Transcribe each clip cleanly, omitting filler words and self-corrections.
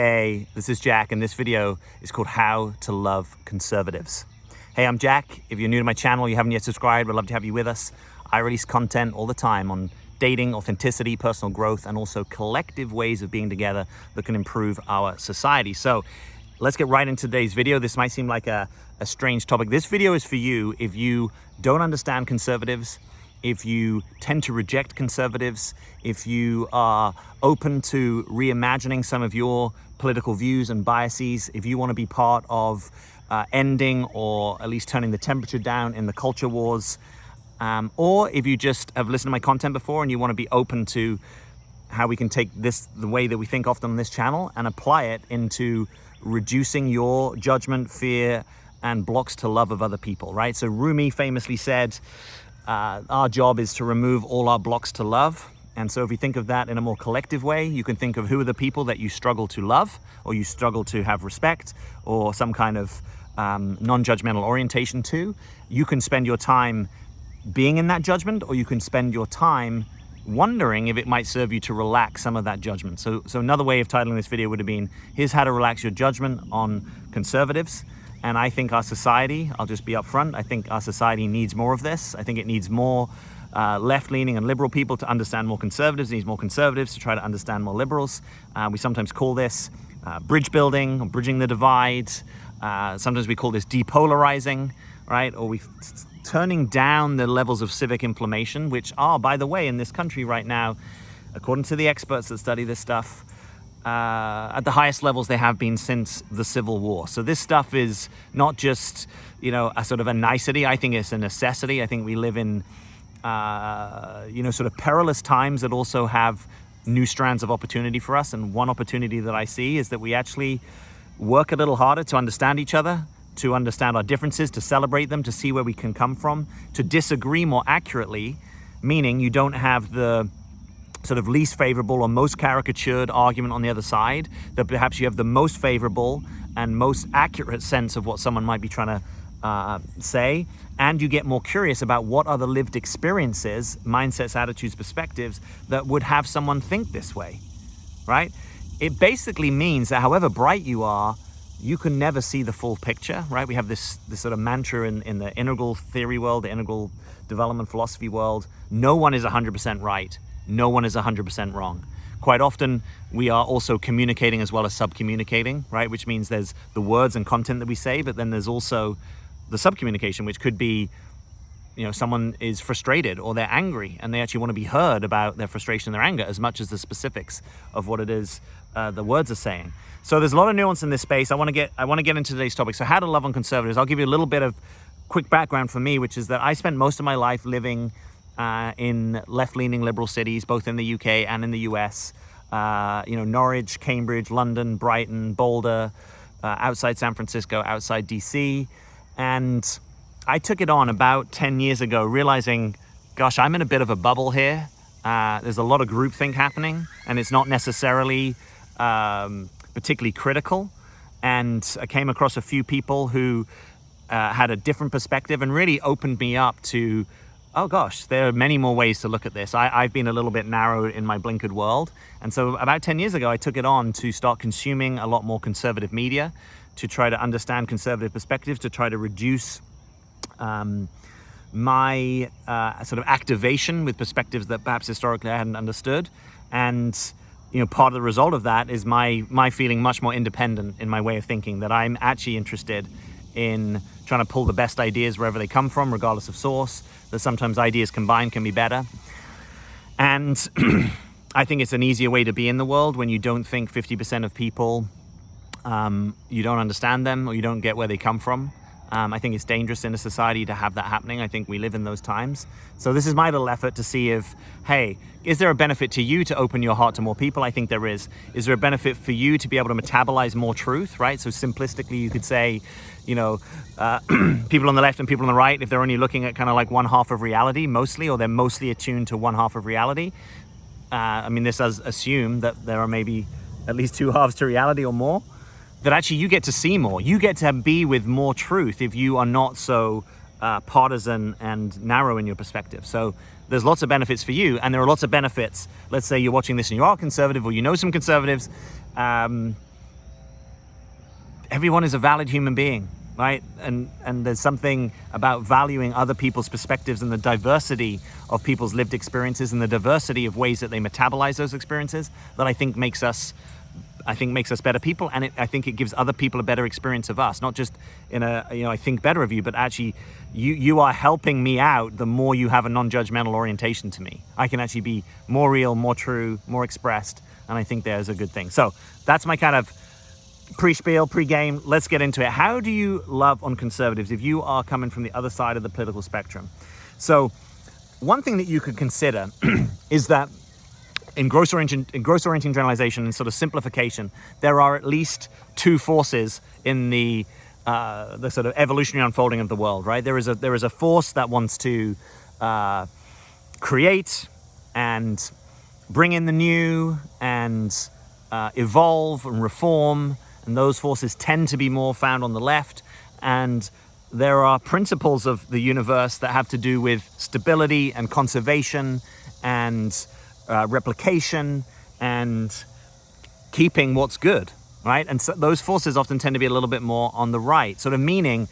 Hey, this is Jack, and this video is called How to Love Conservatives. Hey, I'm Jack. If you're new to my channel, you haven't yet subscribed, I'd love to have you with us. I release content all the time on dating, authenticity, personal growth, and also collective ways of being together that can improve our society. So let's get right into today's video. This might seem like a strange topic. This video is for you if you don't understand conservatives, if you tend to reject conservatives, if you are open to reimagining some of your political views and biases, if you want to be part of ending or at least turning the temperature down in the culture wars, or if you just have listened to my content before and you want to be open to how we can take this, the way that we think often on this channel, and apply it into reducing your judgment, fear, and blocks to love of other people, right? So Rumi famously said, our job is to remove all our blocks to love. And so if you think of that in a more collective way, you can think of who are the people that you struggle to love, or you struggle to have respect, or some kind of non-judgmental orientation to. You can spend your time being in that judgment, or you can spend your time wondering if it might serve you to relax some of that judgment. So another way of titling this video would have been, here's how to relax your judgment on conservatives. And I think our society, I'll just be upfront, I think our society needs more of this. I think it needs more left-leaning and liberal people to understand more conservatives. It needs more conservatives to try to understand more liberals. We sometimes call this bridge building, or bridging the divide. Sometimes we call this depolarizing, right? Or turning down the levels of civic inflammation, which are, by the way, in this country right now, according to the experts that study this stuff, at the highest levels they have been since the Civil War. So this stuff is not just, a sort of a nicety. I think it's a necessity. I think we live in, sort of perilous times that also have new strands of opportunity for us. And one opportunity that I see is that we actually work a little harder to understand each other, to understand our differences, to celebrate them, to see where we can come from, to disagree more accurately, meaning you don't have the sort of least favorable or most caricatured argument on the other side, that perhaps you have the most favorable and most accurate sense of what someone might be trying to say, and you get more curious about what are the lived experiences, mindsets, attitudes, perspectives that would have someone think this way, right? It basically means that however bright you are, you can never see the full picture, right? We have this sort of mantra in the integral theory world, the integral development philosophy world: no one is 100% right. No one is 100% wrong. Quite often, we are also communicating as well as sub-communicating, right? Which means there's the words and content that we say, but then there's also the sub-communication, which could be, someone is frustrated or they're angry and they actually want to be heard about their frustration and their anger as much as the specifics of what it is the words are saying. So there's a lot of nuance in this space. I want to get into today's topic. So how to love on conservatives. I'll give you a little bit of quick background for me, which is that I spent most of my life living in left-leaning liberal cities, both in the UK and in the US. Norwich, Cambridge, London, Brighton, Boulder, outside San Francisco, outside DC. And I took it on about 10 years ago, realizing, gosh, I'm in a bit of a bubble here. There's a lot of groupthink happening, and it's not necessarily particularly critical. And I came across a few people who had a different perspective and really opened me up to, oh gosh, there are many more ways to look at this. I've been a little bit narrow in my blinkered world. And so about 10 years ago, I took it on to start consuming a lot more conservative media, to try to understand conservative perspectives, to try to reduce my sort of activation with perspectives that perhaps historically I hadn't understood. And part of the result of that is my feeling much more independent in my way of thinking, that I'm actually interested in trying to pull the best ideas wherever they come from, regardless of source, that sometimes ideas combined can be better. And I think it's an easier way to be in the world when you don't think 50% of people, you don't understand them or you don't get where they come from. I think it's dangerous in a society to have that happening. I think we live in those times. So this is my little effort to see if, hey, is there a benefit to you to open your heart to more people? I think there is. Is there a benefit for you to be able to metabolize more truth, right? So simplistically, you could say, people on the left and people on the right, if they're only looking at kind of like one half of reality mostly, or they're mostly attuned to one half of reality. This does assume that there are maybe at least two halves to reality or more. That actually you get to see more. You get to be with more truth if you are not so partisan and narrow in your perspective. So there's lots of benefits for you, and there are lots of benefits. Let's say you're watching this and you are conservative, or you know some conservatives. everyone is a valid human being, right? And there's something about valuing other people's perspectives and the diversity of people's lived experiences and the diversity of ways that they metabolize those experiences that I think makes us better people, and I think it gives other people a better experience of us, not just in a, I think better of you, but actually you are helping me out the more you have a non-judgmental orientation to me. I can actually be more real, more true, more expressed, and I think there's a good thing. So that's my kind of pre-spiel, pre-game. Let's get into it. How do you love on conservatives if you are coming from the other side of the political spectrum? So one thing that you could consider is that in gross-orienting generalization and sort of simplification, there are at least two forces in the sort of evolutionary unfolding of the world, right? There is a force that wants to create and bring in the new and evolve and reform, and those forces tend to be more found on the left. And there are principles of the universe that have to do with stability and conservation and replication and keeping what's good, right? And so those forces often tend to be a little bit more on the right, sort of meaning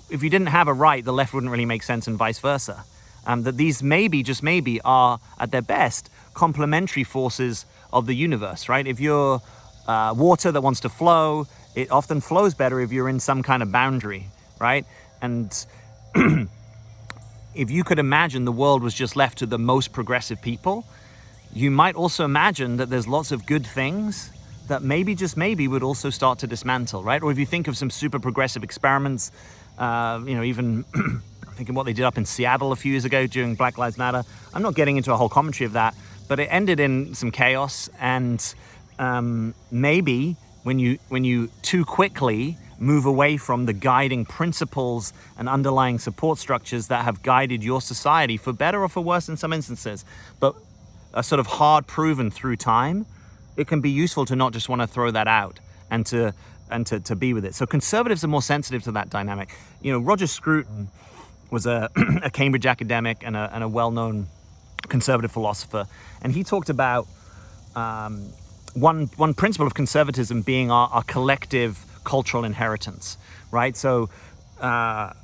if you didn't have a right, the left wouldn't really make sense, and vice versa. That these maybe, just maybe, are at their best complementary forces of the universe, right? If you're water that wants to flow, it often flows better if you're in some kind of boundary, right? And if you could imagine the world was just left to the most progressive people, you might also imagine that there's lots of good things that maybe, just maybe, would also start to dismantle, right? Or if you think of some super progressive experiments, even thinking what they did up in Seattle a few years ago during Black Lives Matter. I'm not getting into a whole commentary of that, but it ended in some chaos. And maybe when you too quickly move away from the guiding principles and underlying support structures that have guided your society, for better or for worse in some instances, but are sort of hard proven through time, it can be useful to not just want to throw that out and to be with it. So conservatives are more sensitive to that dynamic. Roger Scruton was a Cambridge academic and a well-known conservative philosopher, and he talked about one principle of conservatism being our collective cultural inheritance, right? So, for,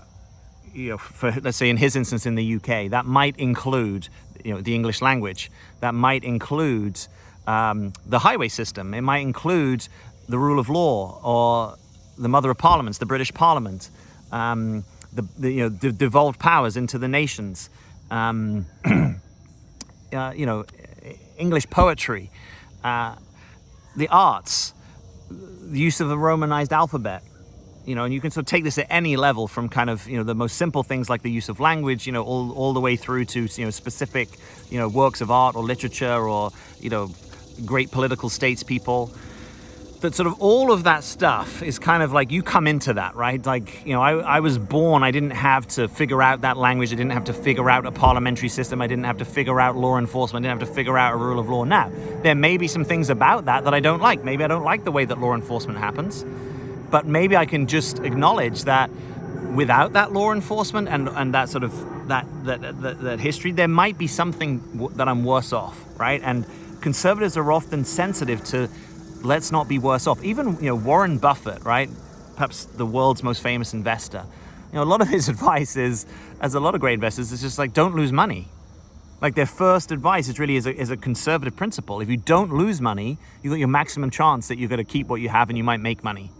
let's say in his instance in the UK, that might include, the English language. That might include the highway system. It might include the rule of law, or the mother of parliaments, the British Parliament, the devolved powers into the nations, English poetry, the arts, the use of the Romanized alphabet, and you can sort of take this at any level, from kind of, the most simple things like the use of language, all the way through to, specific, works of art or literature, or, great political statespeople. That sort of all of that stuff is kind of like, you come into that, right? Like, I was born, I didn't have to figure out that language. I didn't have to figure out a parliamentary system. I didn't have to figure out law enforcement. I didn't have to figure out a rule of law. Now, there may be some things about that I don't like. Maybe I don't like the way that law enforcement happens, but maybe I can just acknowledge that without that law enforcement and that sort of, that history, there might be something that I'm worse off, right? And conservatives are often sensitive to, let's not be worse off. Even, Warren Buffett, right? Perhaps the world's most famous investor. A lot of his advice is, as a lot of great investors, is just like, don't lose money. Like, their first advice is really is a conservative principle. If you don't lose money, you've got your maximum chance that you're going to keep what you have and you might make money,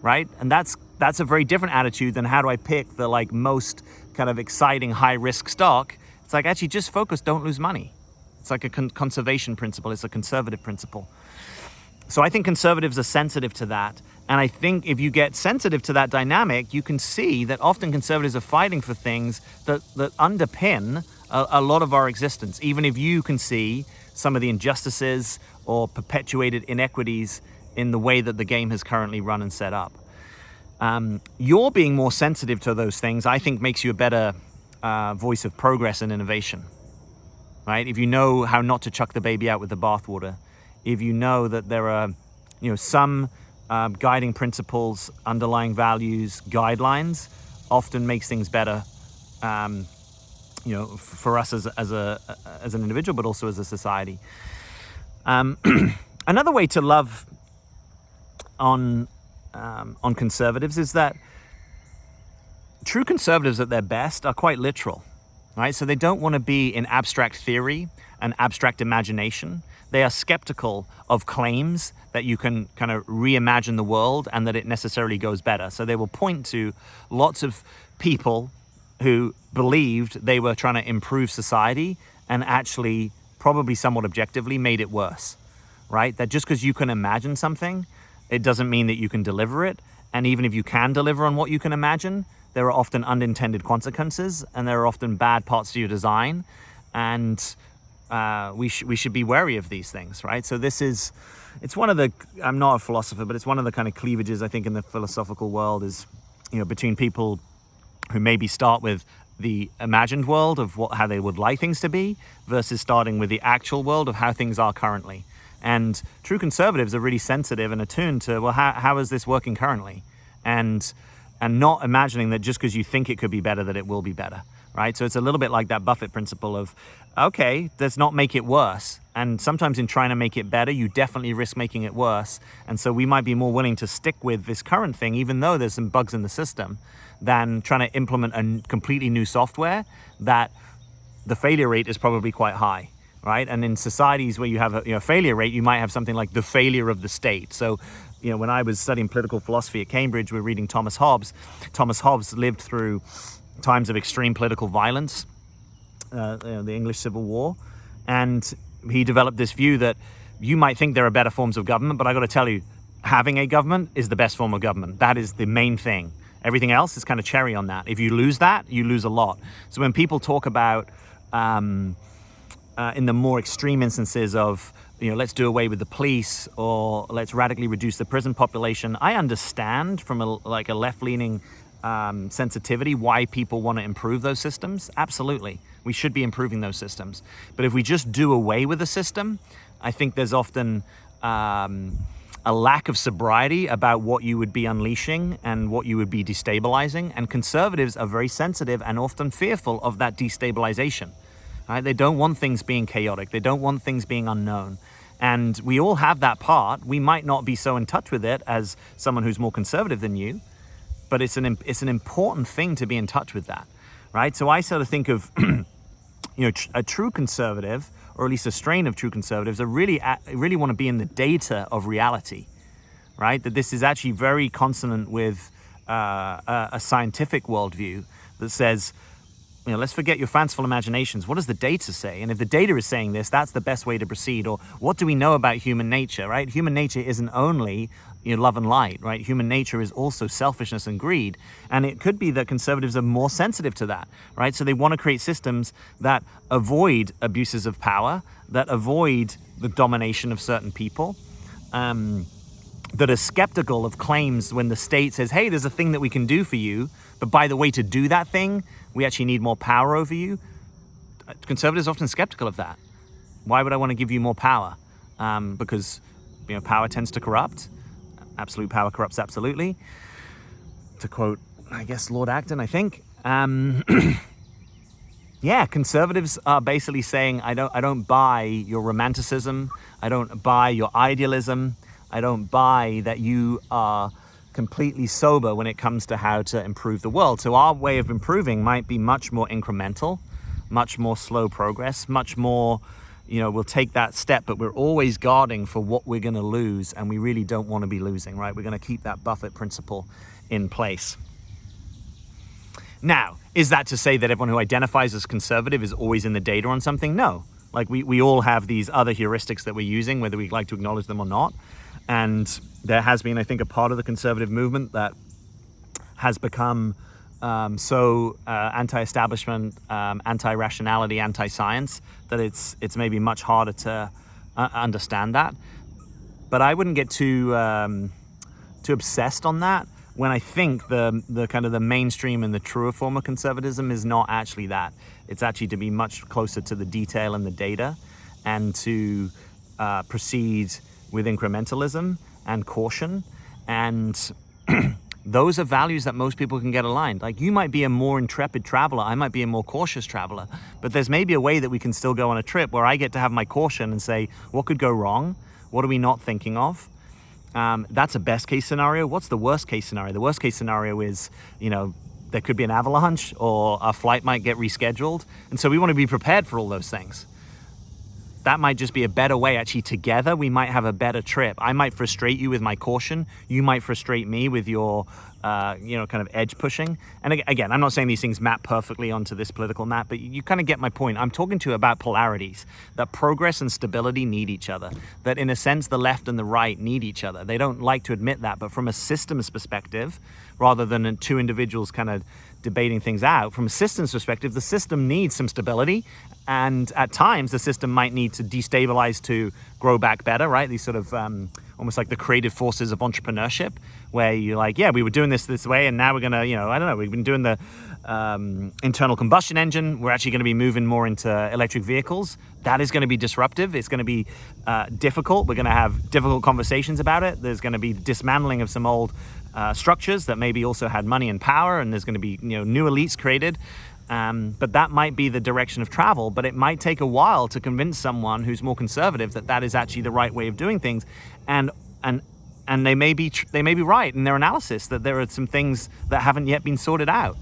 right? And that's a very different attitude than, how do I pick the most kind of exciting high risk stock? It's like, actually just focus, don't lose money. It's like a conservation principle. It's a conservative principle. So I think conservatives are sensitive to that. And I think if you get sensitive to that dynamic, you can see that often conservatives are fighting for things that underpin a lot of our existence, even if you can see some of the injustices or perpetuated inequities in the way that the game has currently run and set up. Your being more sensitive to those things, I think, makes you a better voice of progress and innovation, right? If you know how not to chuck the baby out with the bathwater, if you know that there are, some guiding principles, underlying values, guidelines, often makes things better, for us as an individual, but also as a society. Another way to love on on conservatives is that true conservatives at their best are quite literal, right? So they don't want to be in abstract theory and abstract imagination. They are skeptical of claims that you can kind of reimagine the world and that it necessarily goes better. So they will point to lots of people who believed they were trying to improve society and actually, probably somewhat objectively, made it worse, right? That just because you can imagine something, it doesn't mean that you can deliver it. And even if you can deliver on what you can imagine, there are often unintended consequences and there are often bad parts to your design. And we should be wary of these things, right? So it's one of the, I'm not a philosopher, but it's one of the kind of cleavages I think in the philosophical world is, between people who maybe start with the imagined world of how they would like things to be versus starting with the actual world of how things are currently. And true conservatives are really sensitive and attuned to, well, how is this working currently? And not imagining that just because you think it could be better, that it will be better, right? So it's a little bit like that Buffett principle of, okay, let's not make it worse. And sometimes in trying to make it better, you definitely risk making it worse. And so we might be more willing to stick with this current thing, even though there's some bugs in the system, than trying to implement a completely new software that the failure rate is probably quite high, right? And in societies where you have a failure rate, you might have something like the failure of the state. So, when I was studying political philosophy at Cambridge, we were reading Thomas Hobbes. Thomas Hobbes lived through times of extreme political violence, the English Civil War, and he developed this view that you might think there are better forms of government, but I got to tell you, having a government is the best form of government. That is the main thing. Everything else is kind of cherry on that. If you lose that, you lose a lot. So when people talk about, in the more extreme instances of, let's do away with the police or let's radically reduce the prison population, I understand from a left-leaning sensitivity why people want to improve those systems. Absolutely. We should be improving those systems. But if we just do away with a system, I think there's often a lack of sobriety about what you would be unleashing and what you would be destabilizing. And conservatives are very sensitive and often fearful of that destabilization. Right? They don't want things being chaotic. They don't want things being unknown. And we all have that part. We might not be so in touch with it as someone who's more conservative than you, but it's an important thing to be in touch with that, right? So I sort of think of, a true conservative, or at least a strain of true conservatives, that really want to be in the data of reality, right? That this is actually very consonant with a scientific worldview that says, let's forget your fanciful imaginations. What does the data say? And if the data is saying this, that's the best way to proceed. Or what do we know about human nature, right? Human nature isn't only love and light, right? Human nature is also selfishness and greed. And it could be that conservatives are more sensitive to that, right? So they want to create systems that avoid abuses of power, that avoid the domination of certain people, that are skeptical of claims when the state says, hey, there's a thing that we can do for you, but by the way, to do that thing, we actually need more power over you. Conservatives are often skeptical of that. Why would I want to give you more power? Because power tends to corrupt. Absolute power corrupts absolutely. To quote, I guess, Lord Acton, I think. Yeah, conservatives are basically saying, I don't buy your romanticism. I don't buy your idealism. I don't buy that you are completely sober when it comes to how to improve the world. So our way of improving might be much more incremental, much more slow progress, much more, we'll take that step, but we're always guarding for what we're going to lose, and we really don't want to be losing, right? We're going to keep that Buffett principle in place. Now, is that to say that everyone who identifies as conservative is always in the data on something? No. Like we all have these other heuristics that we're using, whether we like to acknowledge them or not. And there has been, I think, a part of the conservative movement that has become so anti-establishment, anti-rationality, anti-science that it's maybe much harder to understand that. But I wouldn't get too obsessed on that when I think the kind of the mainstream and the truer form of conservatism is not actually that. It's actually to be much closer to the detail and the data, and to proceed with incrementalism and caution. And those are values that most people can get aligned. Like, you might be a more intrepid traveler, I might be a more cautious traveler, but there's maybe a way that we can still go on a trip where I get to have my caution and say, what could go wrong? What are we not thinking of? That's a best case scenario. What's the worst case scenario? The worst case scenario is, there could be an avalanche or a flight might get rescheduled. And so we want to be prepared for all those things. That might just be a better way. Actually, together, we might have a better trip. I might frustrate you with my caution. You might frustrate me with your, kind of edge pushing. And again, I'm not saying these things map perfectly onto this political map, but you kind of get my point. I'm talking to you about polarities, that progress and stability need each other, that in a sense, the left and the right need each other. They don't like to admit that, but from a systems perspective, rather than two individuals kind of debating things out, from a systems perspective, the system needs some stability. And at times, the system might need to destabilize to grow back better, right? These sort of almost like the creative forces of entrepreneurship, where you're like, yeah, we were doing this way, and now we're going to, we've been doing the internal combustion engine. We're actually going to be moving more into electric vehicles. That is going to be disruptive. It's going to be difficult. We're going to have difficult conversations about it. There's going to be dismantling of some old structures that maybe also had money and power, and there's going to be new elites created. But that might be the direction of travel, but it might take a while to convince someone who's more conservative that that is actually the right way of doing things. And they may be right in their analysis, that there are some things that haven't yet been sorted out.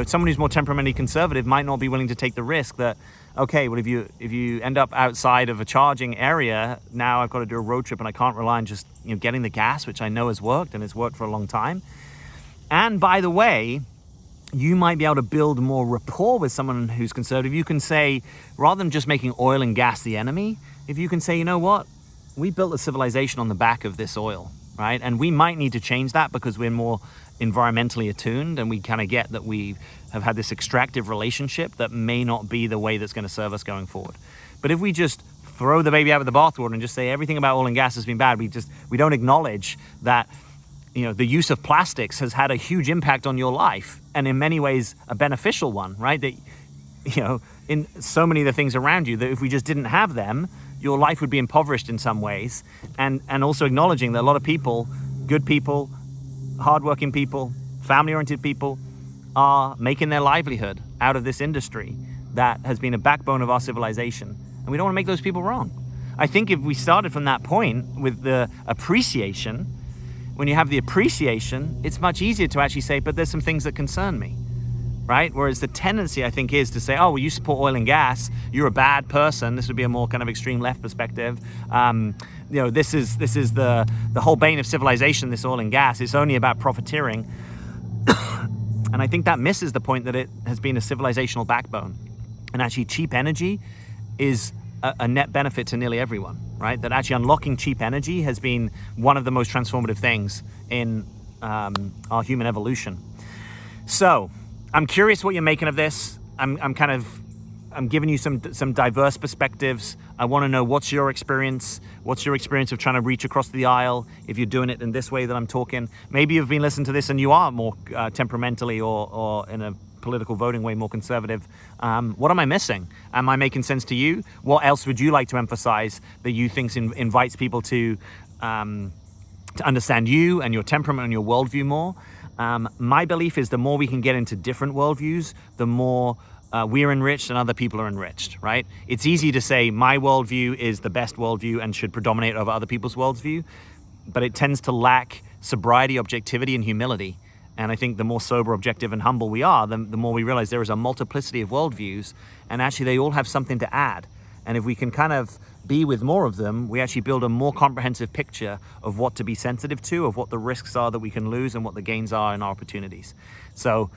Someone who's more temperamentally conservative might not be willing to take the risk that, okay, well, if you end up outside of a charging area, now I've got to do a road trip and I can't rely on just getting the gas, which I know has worked and has worked for a long time. And by the way, you might be able to build more rapport with someone who's conservative. You can say, rather than just making oil and gas the enemy, if you can say, you know what, we built a civilization on the back of this oil, right? And we might need to change that because we're more environmentally attuned, and we kind of get that we have had this extractive relationship that may not be the way that's going to serve us going forward. But if we just throw the baby out with the bathwater and just say everything about oil and gas has been bad, we don't acknowledge that the use of plastics has had a huge impact on your life, and in many ways a beneficial one, right? That in so many of the things around you, that if we just didn't have them, your life would be impoverished in some ways. And also acknowledging that a lot of people, good people, hardworking people, family-oriented people, are making their livelihood out of this industry that has been a backbone of our civilization. And we don't want to make those people wrong. I think if we started from that point with the appreciation, when you have the appreciation, it's much easier to actually say, but there's some things that concern me, right? Whereas the tendency, I think, is to say, oh, well, you support oil and gas, you're a bad person. This would be a more kind of extreme left perspective. This is the whole bane of civilization, this oil and gas. It's only about profiteering. And I think that misses the point that it has been a civilizational backbone. And actually cheap energy is a net benefit to nearly everyone, right? That actually unlocking cheap energy has been one of the most transformative things in our human evolution. So I'm curious what you're making of this. I'm giving you some diverse perspectives. I want to know what's your experience. What's your experience of trying to reach across the aisle? If you're doing it in this way that I'm talking, maybe you've been listening to this and you are more temperamentally or in a political voting way more conservative. What am I missing? Am I making sense to you? What else would you like to emphasize that you think invites people to understand you and your temperament and your worldview more? My belief is the more we can get into different worldviews, the more we're enriched and other people are enriched, right? It's easy to say my worldview is the best worldview and should predominate over other people's worldview, but it tends to lack sobriety, objectivity, and humility. And I think the more sober, objective, and humble we are, the more we realize there is a multiplicity of worldviews, and actually they all have something to add. And if we can kind of be with more of them, we actually build a more comprehensive picture of what to be sensitive to, of what the risks are that we can lose, and what the gains are in our opportunities. So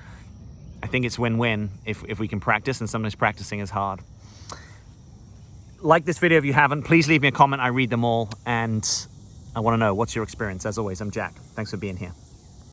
I think it's win-win if we can practice, and sometimes practicing is hard. Like this video if you haven't, please leave me a comment. I read them all, and I want to know what's your experience. As always, I'm Jack. Thanks for being here.